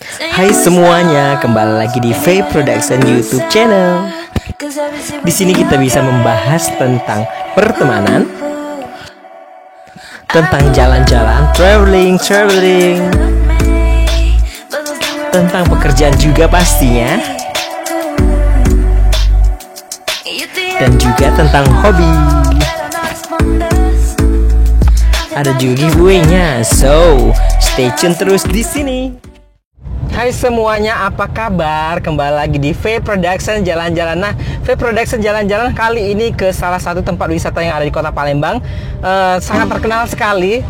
Hai semuanya, kembali lagi di V Production YouTube channel. Di sini kita bisa membahas tentang pertemanan, tentang jalan-jalan, traveling, tentang pekerjaan juga pastinya, dan juga tentang hobi. Ada juga giveaway-nya, so stay tune terus di sini. Hai semuanya, apa kabar? Kembali lagi di V Production Jalan-Jalan. Nah, V Production Jalan-Jalan kali ini ke salah satu tempat wisata yang ada di kota Palembang. Sangat terkenal sekali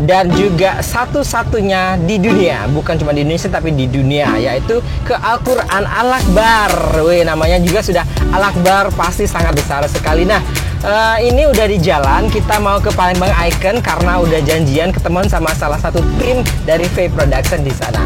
dan juga satu-satunya di dunia, bukan cuma di Indonesia tapi di dunia, yaitu ke Al-Quran Al-Akbar. Wih, namanya juga sudah Al-Akbar, pasti sangat besar sekali. Nah, ini udah di jalan, kita mau ke Palembang Icon karena udah janjian ketemuan sama salah satu tim dari V Production di sana.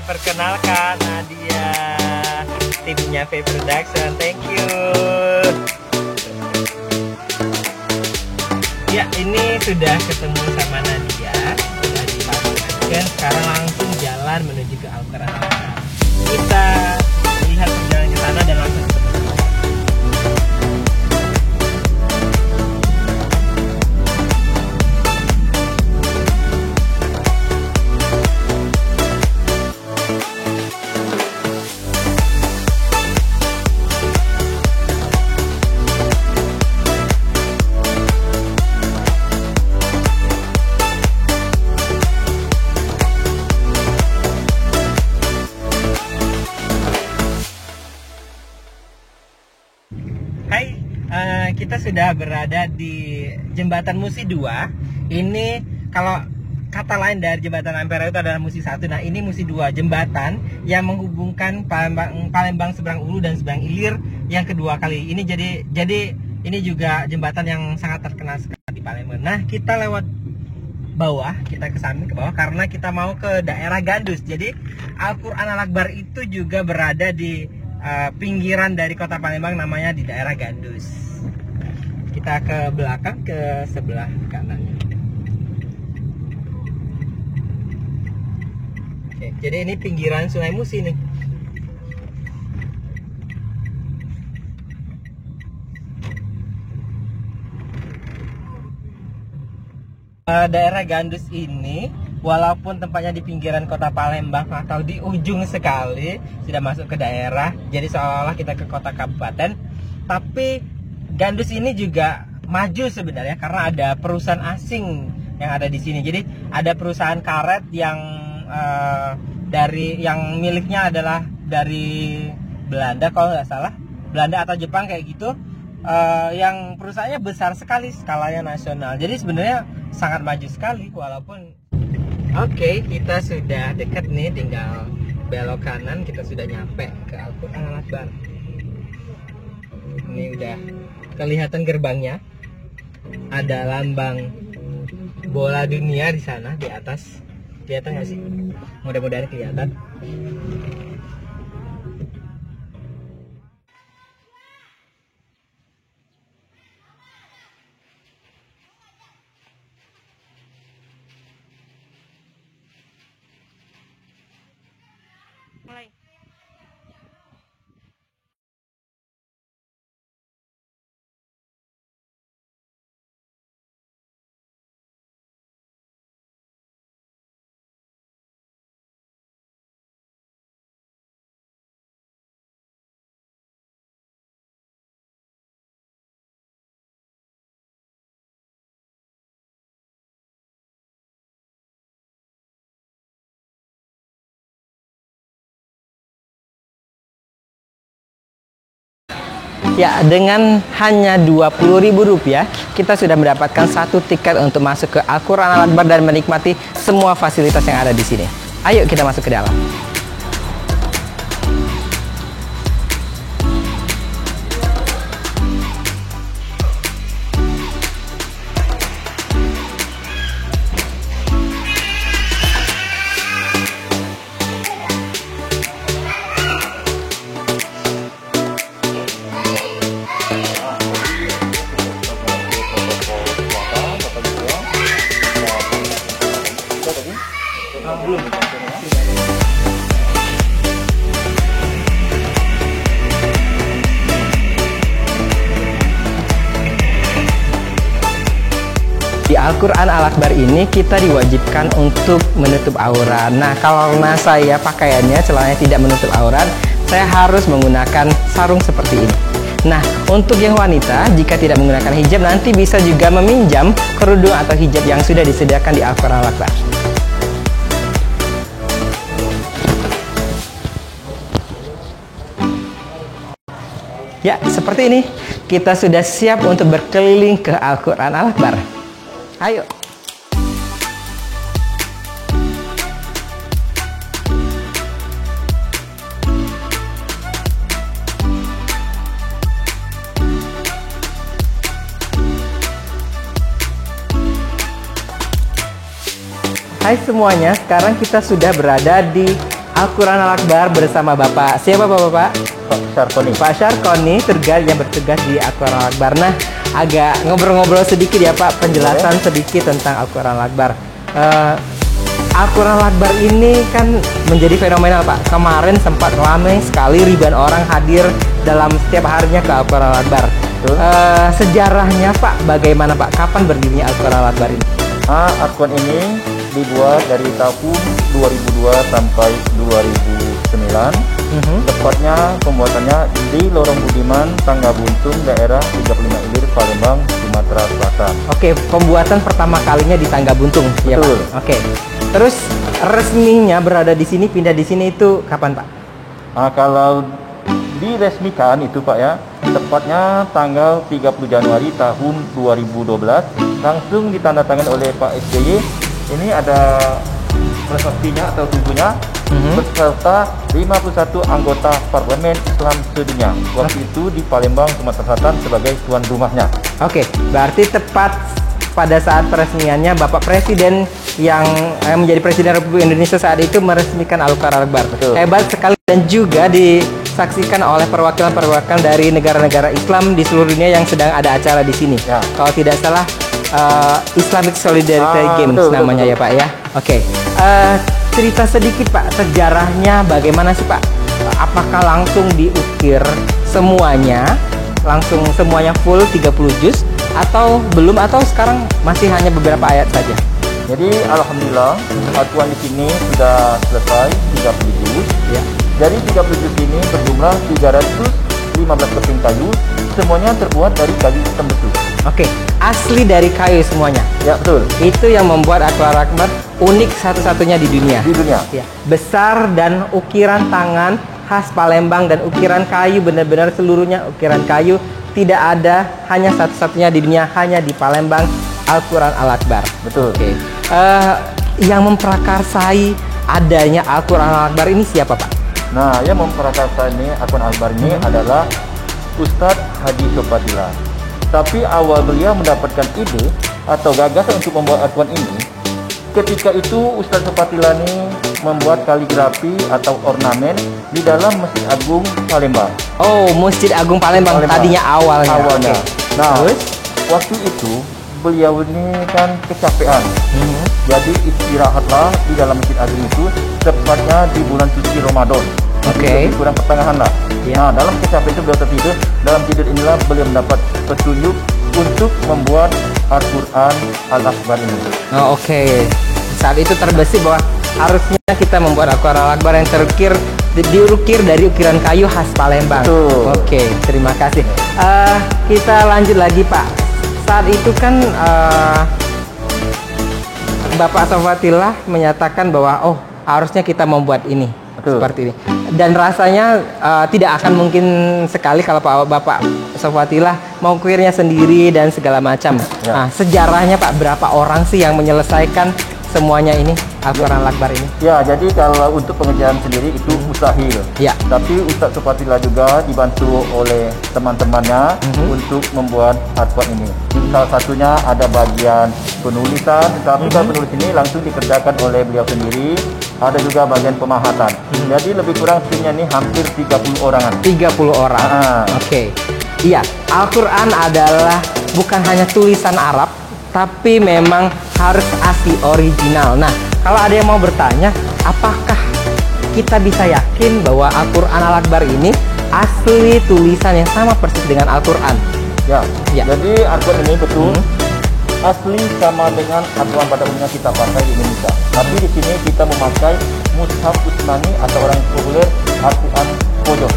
Perkenalkan Nadia, timnya V Production. Thank you. Ya, ini sudah ketemu sama Nadia, sudah di Palembang. Sekarang langsung jalan menuju ke Al-Quran. Kita lihat perjalanan ke sana dan langsung ketemu. Hai, kita sudah berada di Jembatan Musi 2. Ini kalau kata lain dari Jembatan Ampera itu adalah Musi 1. Nah, ini Musi 2, jembatan yang menghubungkan Palembang seberang Ulu dan seberang Ilir yang kedua kali. Ini jadi ini juga jembatan yang sangat terkenal sekali di Palembang. Nah, kita lewat bawah, kita ke samping ke bawah karena kita mau ke daerah Gandus. Jadi Al-Quran Al-Akbar itu juga berada di pinggiran dari kota Palembang, namanya di daerah Gandus. Kita ke belakang, ke sebelah kanan. Oke, jadi ini pinggiran Sungai Musi nih. Daerah Gandus ini walaupun tempatnya di pinggiran kota Palembang atau di ujung sekali, sudah masuk ke daerah, jadi seolah-olah kita ke kota kabupaten. Tapi Gandus ini juga maju sebenarnya karena ada perusahaan asing yang ada di sini. Jadi ada perusahaan karet yang yang miliknya adalah dari Belanda kalau nggak salah, Belanda atau Jepang kayak gitu. Yang perusahaannya besar sekali, skalanya nasional. Jadi sebenarnya sangat maju sekali walaupun. Oke, kita sudah dekat nih, tinggal belok kanan, kita sudah nyampe ke Al-Quran Al-Akbar. Ini udah kelihatan gerbangnya. Ada lambang bola dunia di sana di atas. Kelihatan nggak sih? Mudah-mudahan kelihatan. mulai. Ya, dengan hanya Rp20.000 kita sudah mendapatkan satu tiket untuk masuk ke Al-Quran Al-Akbar dan menikmati semua fasilitas yang ada di sini. Ayo kita masuk ke dalam. Di Al-Quran Al-Akbar ini kita diwajibkan untuk menutup aurat. Nah, karena saya pakaiannya celananya tidak menutup aurat, saya harus menggunakan sarung seperti ini. Nah, untuk yang wanita, jika tidak menggunakan hijab, nanti bisa juga meminjam kerudung atau hijab yang sudah disediakan di Al-Quran Al-Akbar. Ya, seperti ini. Kita sudah siap untuk berkeliling ke Al-Quran Al-Akbar. Ayo. Hai semuanya, sekarang kita sudah berada di Al-Quran Al-Akbar bersama Bapak. Siapa Bapak? Pak Syarkoni. Pak Syarkoni, yang bertugas di Al-Quran Al-Akbar. Nah, agak ngobrol-ngobrol sedikit ya Pak, penjelasan sedikit tentang Al-Quran Al-Akbar. Al-Quran Al-Akbar ini kan menjadi fenomenal Pak. Kemarin sempat ramai sekali, ribuan orang hadir dalam setiap harinya ke Al-Quran Al-Akbar. Sejarahnya Pak, bagaimana Pak? Kapan berdirinya Al-Quran Al-Akbar ini? Al-Quran ini dibuat dari tahun 2002 sampai 2009. Tepatnya pembuatannya di Lorong Budiman, Tangga Buntung, daerah 35 Ilir, Palembang, Sumatera Selatan. Oke, pembuatan pertama kalinya di Tangga Buntung, ya Pak? Oke. Terus resminya berada di sini, pindah di sini itu kapan Pak? Kalau diresmikan itu Pak ya, tepatnya tanggal 30 Januari tahun 2012, langsung ditandatangani oleh Pak SBY. Ini ada prasaktinya atau tubuhnya beserta 51 anggota parlemen Islam sedunia. Waktu itu di Palembang, Sumatera Selatan sebagai tuan rumahnya. Oke, berarti tepat pada saat peresmiannya Bapak Presiden yang menjadi Presiden Republik Indonesia saat itu meresmikan Al-Quran Al-Akbar. Hebat sekali, dan juga disaksikan oleh perwakilan-perwakilan dari negara-negara Islam di seluruh dunia yang sedang ada acara di sini. Ya. Kalau tidak salah Islamic Solidarity Games namanya ya Pak ya. Oke. Cerita sedikit Pak, sejarahnya bagaimana sih Pak? Apakah langsung diukir semuanya? Langsung semuanya full 30 juz atau belum, atau sekarang masih hanya beberapa ayat saja? Jadi alhamdulillah Al-Quran di sini sudah selesai 30 juz. Ya. Dari 30 juz ini berjumlah 315 keping kayu, semuanya terbuat dari kayu hitam betul. Oke, asli dari kayu semuanya. Ya betul. Itu yang membuat Al-Quran Al-Akbar unik satu-satunya di dunia. Di dunia. Ya. Besar dan ukiran tangan khas Palembang, dan ukiran kayu benar-benar seluruhnya ukiran kayu. Tidak ada, hanya satu-satunya di dunia, hanya di Palembang, Al-Quran Al-Akbar. Betul. Oke. Yang memprakarsai adanya Al-Quran Al-Akbar ini siapa Pak? Nah, yang memprakarsai ini Al-Quran Al-Akbar ini adalah Ustadz Haji Sopatila. Tapi awal beliau mendapatkan ide atau gagasan untuk membuat Al-Quran ini, ketika itu Ustadz Sopatila ini membuat kaligrafi atau ornamen di dalam Masjid Agung Palembang. Oh, Masjid Agung Palembang tadinya awalnya. Nah, terus waktu itu beliau ini kan kecapean. Jadi istirahatlah di dalam Masjid Agung itu, tepatnya di bulan suci Ramadan. Oke. Kurang pertengahan lah. Ya. Nah, dalam kecapean itu beliau tertidur. Dalam tidur inilah beliau mendapat petunjuk untuk membuat Al-Quran Al-Akbar ini. Oh, oke. Saat itu terbesit bahwa harusnya kita membuat Al-Quran Al-Akbar yang diukir dari ukiran kayu khas Palembang. Betul. Oke, terima kasih. Kita lanjut lagi, Pak. Saat itu kan Bapak Sofatillah menyatakan bahwa harusnya kita membuat ini. Betul. Seperti ini. Dan rasanya tidak akan mungkin sekali kalau Bapak Sofatillah mau kuirnya sendiri dan segala macam. Ya. Nah, sejarahnya Pak, berapa orang sih yang menyelesaikan semuanya ini Al-Quran Al-Akbar ini? Ya, jadi kalau untuk pengerjaan sendiri itu mustahil. Ya. Tapi Ustaz Sofatillah juga dibantu oleh teman-temannya untuk membuat Al-Quran ini. Salah satunya ada bagian penulisan, tapi kalau penulis ini langsung dikerjakan oleh beliau sendiri. Ada juga bagian pemahatan. Jadi lebih kurang timnya ini hampir 30 orangan. 30 orang. Oke. Iya, Al-Quran adalah bukan hanya tulisan Arab, tapi memang harus asli original. Nah, kalau ada yang mau bertanya, apakah kita bisa yakin bahwa Al-Quran Al-Akbar ini asli tulisan yang sama persis dengan Al-Quran? Ya. Ya. Jadi Al-Quran ini betul asli sama dengan Al-Quran pada umumnya kita pakai di Indonesia. Tapi di sini kita memakai Mushaf Utsmani atau orang populer Al-Quran Pojok.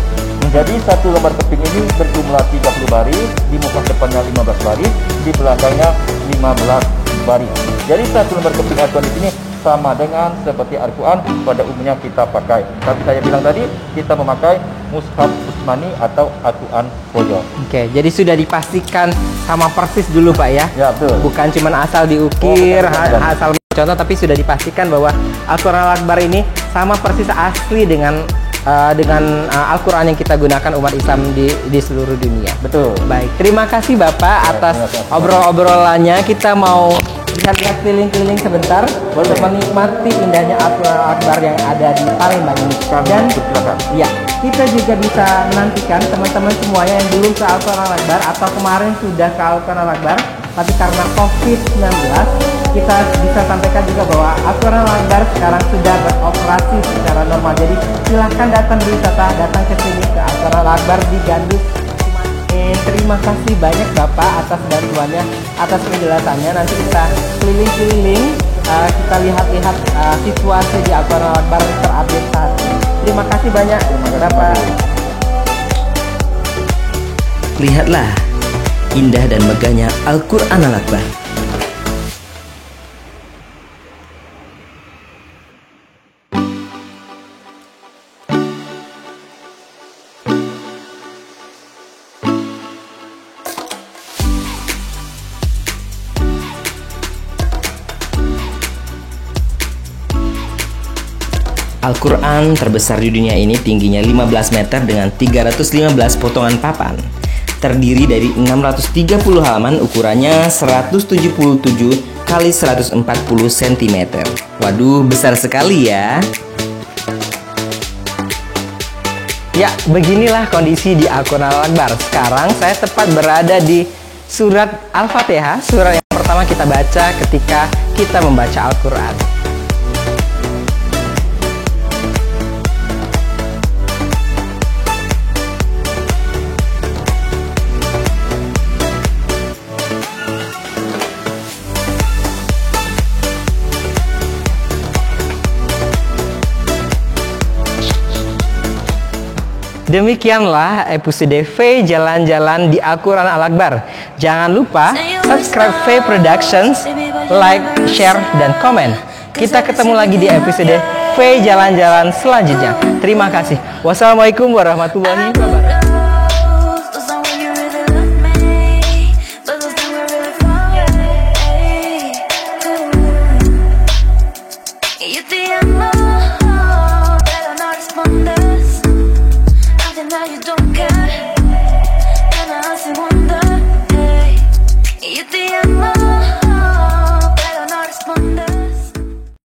Jadi satu lembar keping ini berjumlah 30 baris, di muka depannya 15 baris, di belakangnya 15 baris. Jadi satu lembar keping Al-Quran di sini sama dengan seperti Al-Quran pada umumnya kita pakai. Tapi saya bilang tadi kita memakai Mushaf Utsmani atau Al-Quran Pojok. Oke, jadi sudah dipastikan sama persis dulu Pak ya? Ya, betul. Bukan cuma asal diukir, bukan. asal contoh, tapi sudah dipastikan bahwa Al-Quran Al-Akbar ini sama persis asli dengan Al-Quran yang kita gunakan umat Islam di seluruh dunia. Betul. Baik, terima kasih Bapak atas obrol-obrolannya. Kita mau lihat-lihat keliling-keliling sebentar untuk menikmati indahnya Al-Quran Al-Akbar yang ada di Palembang ini. Dan ya, kita juga bisa menantikan teman-teman semuanya yang belum ke Al-Quran Al-Akbar atau kemarin sudah ke Al-Quran Al-Akbar, tapi karena COVID-19 kita bisa sampaikan juga bahwa Al-Quran Al-Akbar sekarang sudah beroperasi secara normal. Jadi silahkan datang berwisata, datang ke sini ke Al-Quran Al-Akbar di Gandus. Terima kasih banyak Bapak atas bantuannya, atas penjelasannya. Nanti kita keliling-keliling, kita lihat-lihat situasi di Al-Quran Al-Akbar terupdate saat ini. Terima kasih banyak Bapak. Lihatlah indah dan megahnya Al-Quran Al-Akbar. Al-Quran terbesar di dunia ini tingginya 15 meter dengan 315 potongan papan. Terdiri dari 630 halaman, ukurannya 177 kali 140 cm. Waduh, besar sekali ya. Ya, beginilah kondisi di Al-Quran Al-Akbar. Sekarang saya tepat berada di surat Al-Fatihah, surat yang pertama kita baca ketika kita membaca Al-Quran. Demikianlah episode V Jalan-Jalan di Al-Quran Al-Akbar. Jangan lupa subscribe V Productions, like, share, dan komen. Kita ketemu lagi di episode V Jalan-Jalan selanjutnya. Terima kasih. Wassalamualaikum warahmatullahi wabarakatuh.